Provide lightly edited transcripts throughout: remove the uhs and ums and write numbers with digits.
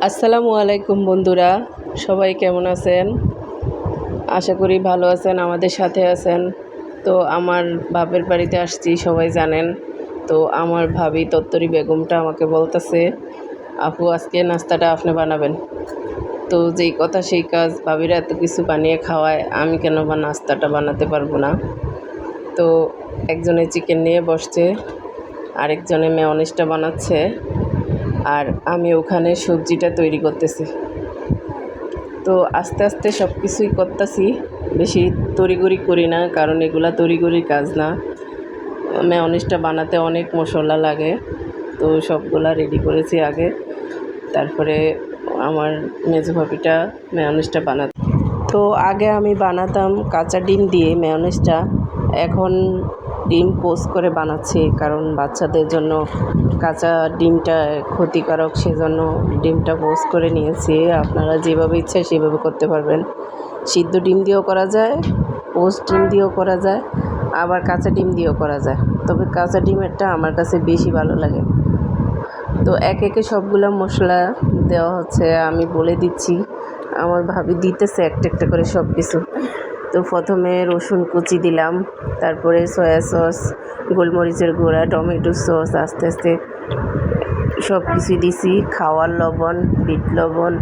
আসসালামু আলাইকুম বন্ধুরা, সবাই কেমন আছেন? আশা করি ভালো আছেন, আমাদের সাথে আছেন। তো আমার বাপের বাড়িতে আসছি, সবাই জানেন। তো আমার ভাবি তত্তরি বেগমটা আমাকে বলতেছে, আপু আজকে নাস্তাটা আপনি বানাবেন। তো যেই কথা সেই কাজ, ভাবিরা এত কিছু বানিয়ে খাওয়ায়, আমি কেন বা নাস্তাটা বানাতে পারবো না? তো একজনে চিকেন নিয়ে বসছে, আরেকজনে মেয়োনিজটা বানাচ্ছে, আর আমি ওখানে সবজিটা তৈরি করতেছি। তো আস্তে আস্তে সব কিছুই করতেছি, বেশি তড়িঘড়ি করি না, কারণ এগুলা তড়িঘড়ির কাজ না। মেয়োনিজটা বানাতে অনেক মশলা লাগে, তো সবগুলা রেডি করেছি আগে। তারপরে আমার মেজো ভাবিটা মেয়োনিজটা বানাতে। তো আগে আমি বানাতাম কাঁচা ডিম দিয়ে মেয়োনিজটা, এখন ডিম পোস্ট করে বানাচ্ছি, কারণ বাচ্চাদের জন্য কাঁচা ডিমটা ক্ষতিকারক, সেজন্য ডিমটা পোস্ট করে নিয়েছি। আপনারা যেভাবে ইচ্ছে সেভাবে করতে পারবেন। সিদ্ধ ডিম দিয়েও করা যায়, পোস্ট ডিম দিয়েও করা যায়, আবার কাঁচা ডিম দিয়েও করা যায়। তবে কাঁচা ডিমেরটা আমার কাছে বেশি ভালো লাগে। তো একে একে সবগুলো মশলা দেওয়া হচ্ছে, আমি বলে দিচ্ছি, আমার ভাবি দিতেছে একটা একটা করে সব কিছু। তো প্রথমে রসুন কুচি দিলাম, তারপরে সয়া সস, গোলমরিচের গুঁড়া, টমেটো সস, আস্তে আস্তে সব কিছুই দিছি, খাওয়ার লবণ, বিট লবণ,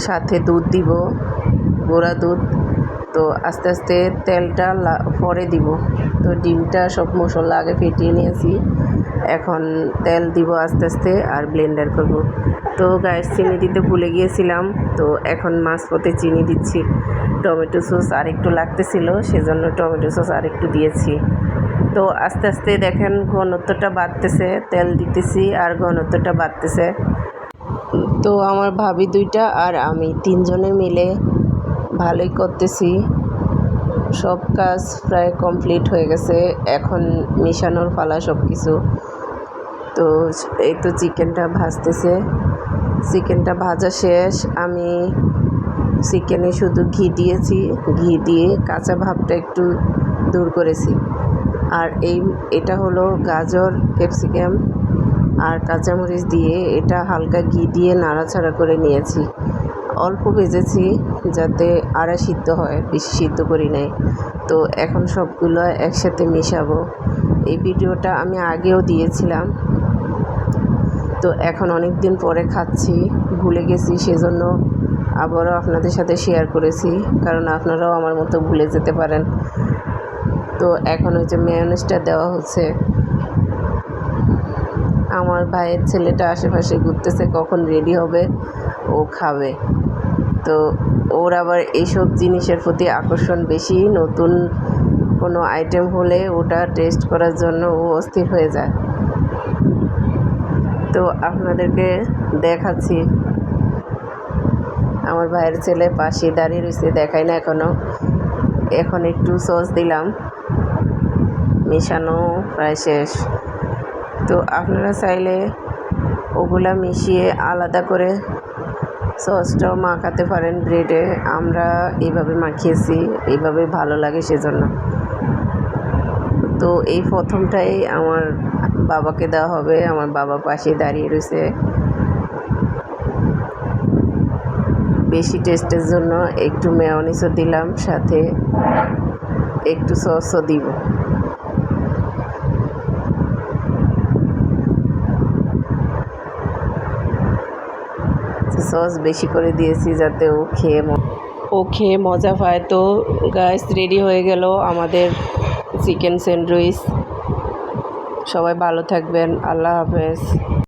সাথে দুধ দিব, গুঁড়া দুধ। তো আস্তে আস্তে তেলটা পরে দিব। তো ডিমটা সব মশলা আগে ফেটিয়ে নিয়েছি, এখন তেল দিব আস্তে আস্তে, আর ব্লেন্ডার করব। তো গায়ে চিনি দিতে ভুলে গিয়েছিলাম, তো এখন মাঝপথে চিনি দিচ্ছি। টমেটো সস আরেকটু লাগতেছিল, সেজন্য টমেটো সস আরেকটু দিয়েছি। তো আস্তে আস্তে দেখেন ঘনত্বটা বাড়তেছে, তেল দিতেছি আর ঘনত্বটা বাড়তেছে। তো আমার ভাবি দুইটা আর আমি তিনজনে মিলে ভালোই করতেছি। সব কাজ প্রায় কমপ্লিট হয়ে গেছে, এখন মিশানোর পালা সব কিছু। তো এই তো চিকেনটা ভাজতেছে, চিকেনটা ভাজা শেষ। আমি চিকেনে শুধু ঘি দিয়েছি, ঘি দিয়ে কাঁচা ভাবটা একটু দূর করেছি। আর এটা হলো গাজর, ক্যাপসিকাম আর কাঁচামরিচ দিয়ে এটা হালকা ঘি দিয়ে নাড়াচাড়া করে নিয়েছি। অল্প ভেজেছি যাতে আড়া সিদ্ধ হয়, বেশি সিদ্ধ করি নাই। তো এখন সবগুলো একসাথে মেশাবো। এই ভিডিওটা আমি আগেও দিয়েছিলাম, তো এখন অনেক দিন পরে খাচ্ছি, ভুলে গেছি, সেজন্য আবারও আপনাদের সাথে শেয়ার করেছি, কারণ আপনারাও আমার মতো ভুলে যেতে পারেন। তো এখন ওই যে মেয়োনিজটা দেওয়া হচ্ছে। আমার ভাইয়ের ছেলেটা আশেপাশে ঘুরতেছে, কখন রেডি হবে ও খাবে। তো ওর আবার এইসব জিনিসের প্রতি আকর্ষণ বেশি, নতুন কোনো আইটেম হলে ওটা টেস্ট করার জন্য ও অস্থির হয়ে যায়। তো আপনাদেরকে দেখাচ্ছি, আমার ভাইয়ের ছেলে পাশে দাঁড়িয়ে রয়েছে, দেখাই না এখনও। এখন একটু সস দিলাম, মেশানো প্রায় শেষ। তো আপনারা চাইলে ওগুলা মিশিয়ে আলাদা করে সসটাও মাখাতে পারেন ব্রেডে। আমরা এইভাবে মাখিয়েছি, এইভাবে ভালো লাগে সেজন্য। তো এই প্রথমটাই আমার বাবাকে দেওয়া হবে, আমার বাবা পাশে দাঁড়িয়ে রয়েছে। বেশি টেস্টের জন্য একটু মেয়োনিজও দিলাম, সাথে একটু সসও দিব। সস বেশি করে দিয়েছি যাতে ও খেয়ে মজা পায়। তো গাইস, রেডি হয়ে গেল আমাদের চিকেন স্যান্ডউইচ। সবাই ভালো থাকবেন, আল্লাহ হাফেজ।